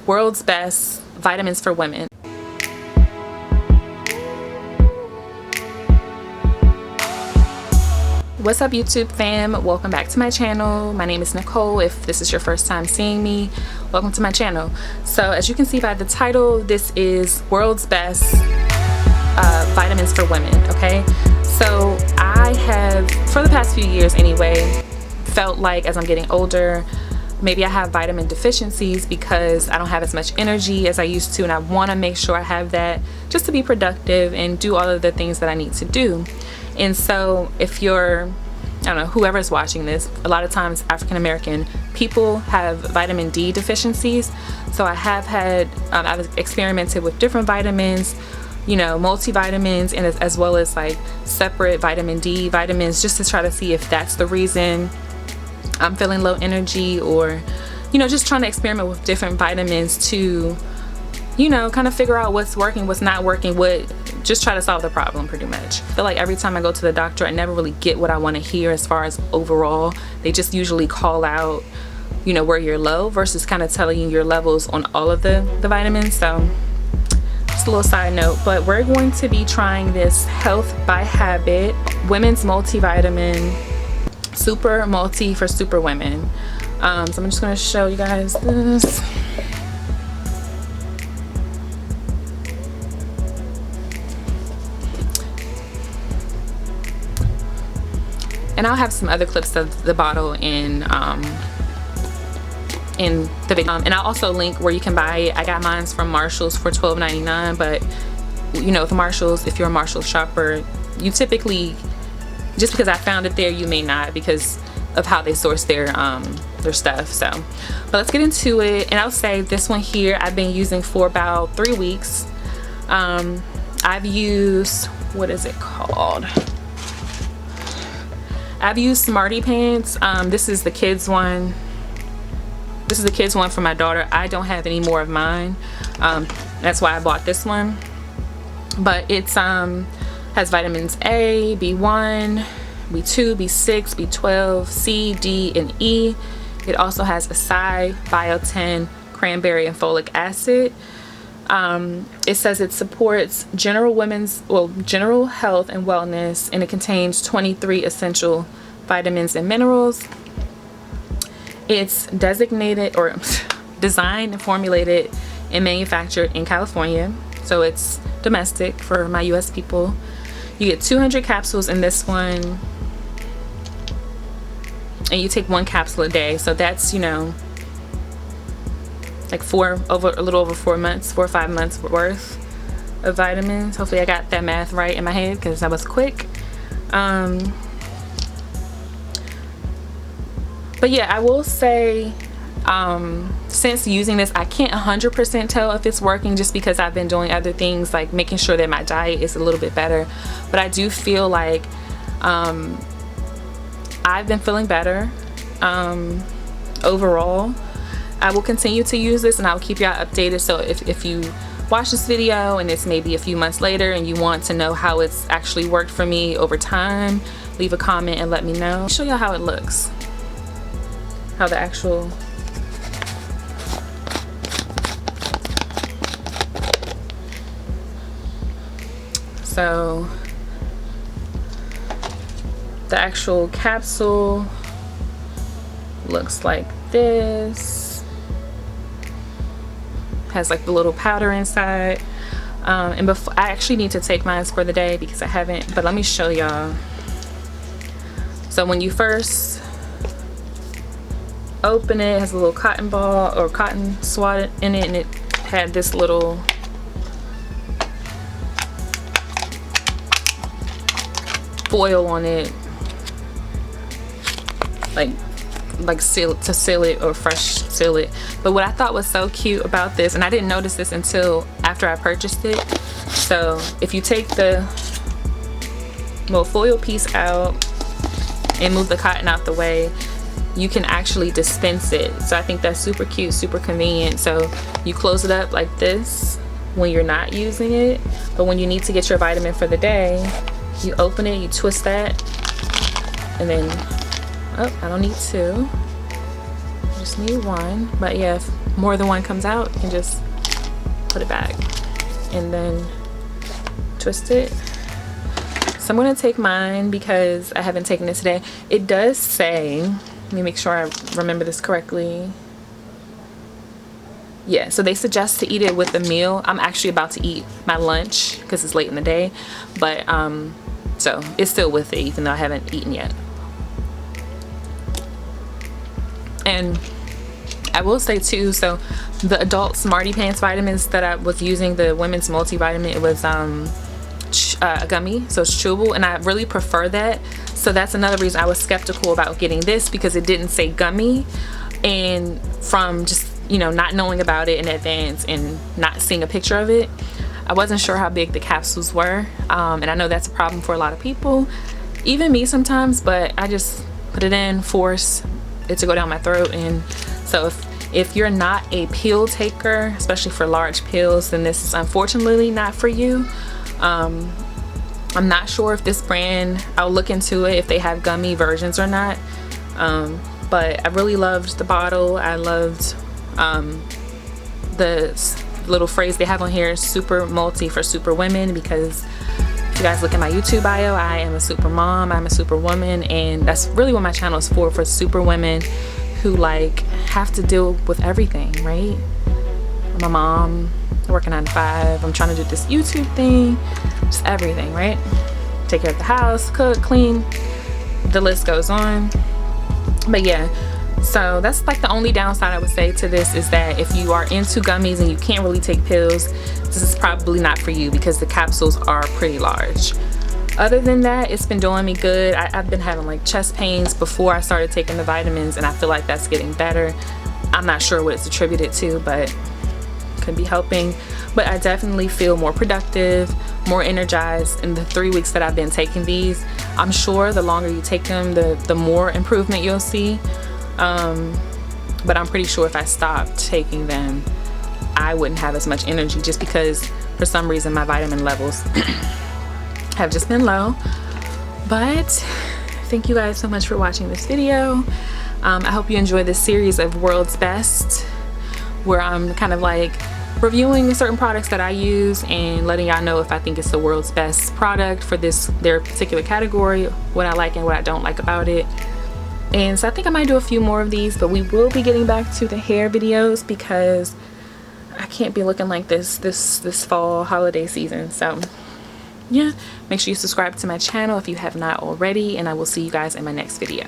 World's Best Vitamins for Women. What's up, YouTube fam? Welcome back to my channel. My name is Nicole. If this is your first time seeing me, welcome to my channel. So as you can see by the title, this is World's Best Vitamins for Women. Okay, so I have, for the past few years anyway, felt like as I'm getting older, maybe I have vitamin deficiencies because I don't have as much energy as I used to, and I want to make sure I have that just to be productive and do all of the things that I need to do. And so if you're, I don't know, whoever's watching this, a lot of times African American people have vitamin D deficiencies. So I have had, I've experimented with different vitamins, you know, multivitamins, and as well as like separate vitamin D vitamins, just to try to see if that's the reason I'm feeling low energy, or, you know, just trying to experiment with different vitamins to, you know, kind of figure out what's working, what's not working, just try to solve the problem pretty much. I feel like every time I go to the doctor, I never really get what I want to hear as far as overall. They just usually call out, you know, where you're low versus kind of telling you your levels on all of the vitamins. So just a little side note, but we're going to be trying this Health by Habit Women's Multivitamin Super Multi for Super Women. So I'm just going to show you guys this. And I'll have some other clips of the bottle in the video, and I'll also link where you can buy it. I got mine from Marshall's for $12.99, but you know, with Marshall's, if you're a Marshall's shopper, you typically, just because I found it there, you may not, because of how they source their stuff. So, but let's get into it. And I'll say this one here I've been using for about 3 weeks. I've used, what is it called? I've used Smarty Pants. This is the kids one. This is the kids one for my daughter. I don't have any more of mine. That's why I bought this one. But it's has vitamins A, B1, B2, B6, B12, C, D, and E. It also has acai, biotin, cranberry, and folic acid. It says it supports general health and wellness, and it contains 23 essential vitamins and minerals. It's designated or designed and formulated and manufactured in California, so it's domestic for my US people. You get 200 capsules in this one, and you take 1 capsule a day, so that's, you know, like a little over 4 months, 4 or 5 months worth of vitamins. Hopefully I got that math right in my head because I was quick. But yeah, I will say, since using this, I can't 100% tell if it's working, just because I've been doing other things like making sure that my diet is a little bit better. But I do feel like I've been feeling better overall. I will continue to use this, and I'll keep y'all updated. So if you watch this video and it's maybe a few months later and you want to know how it's actually worked for me over time, leave a comment and let me know. I'll show y'all how it looks, how the actual capsule looks like this. Has like the little powder inside, and before, I actually need to take mine for the day because I haven't, but let me show y'all. So when you first open it, it has a little cotton ball or cotton swat in it, and it had this little foil on it, like seal it or fresh seal it. But what I thought was so cute about this, and I didn't notice this until after I purchased it, so if you take the little foil piece out and move the cotton out the way, you can actually dispense it. So I think that's super cute, super convenient. So you close it up like this when you're not using it, but when you need to get your vitamin for the day, you open it, you twist that, and then, oh, I don't need to. just need one, but yeah, if more than one comes out, you can just put it back and then twist it. So I'm gonna take mine because I haven't taken it today. It does say, let me make sure I remember this correctly. Yeah, so they suggest to eat it with a meal. I'm actually about to eat my lunch because it's late in the day, but so it's still with it even though I haven't eaten yet. And I will say too, so the adult Smarty Pants vitamins that I was using, the women's multivitamin, it was a gummy, so it's chewable, and I really prefer that. So that's another reason I was skeptical about getting this, because it didn't say gummy, and from just, you know, not knowing about it in advance and not seeing a picture of it, I wasn't sure how big the capsules were, and I know that's a problem for a lot of people, even me sometimes, but I just put it in, force it to go down my throat. And so if you're not a pill taker, especially for large pills, then this is unfortunately not for you. I'm not sure if this brand, I'll look into it if they have gummy versions or not, but I really loved the bottle. I loved the little phrase they have on here, super multi for super women, because if you guys look at my YouTube bio, I am a super mom, I'm a super woman, and that's really what my channel is for super women who like have to deal with everything, right? I'm a mom, working 9 to 5, I'm trying to do this YouTube thing, just everything, right? Take care of the house, cook, clean, the list goes on. But yeah, so that's like the only downside I would say to this, is that if you are into gummies and you can't really take pills, this is probably not for you because the capsules are pretty large. Other than that, it's been doing me good. I've been having like chest pains before I started taking the vitamins, and I feel like that's getting better. I'm not sure what it's attributed to, but could be helping. But I definitely feel more productive, more energized in the 3 weeks that I've been taking these. I'm sure the longer you take them, the more improvement you'll see. But I'm pretty sure if I stopped taking them, I wouldn't have as much energy, just because for some reason my vitamin levels have just been low. But thank you guys so much for watching this video. I hope you enjoy this series of World's Best, where I'm kind of like reviewing certain products that I use and letting y'all know if I think it's the world's best product for their particular category, what I like and what I don't like about it. And so I think I might do a few more of these, but we will be getting back to the hair videos because I can't be looking like this fall holiday season. So yeah, make sure you subscribe to my channel if you have not already, and I will see you guys in my next video.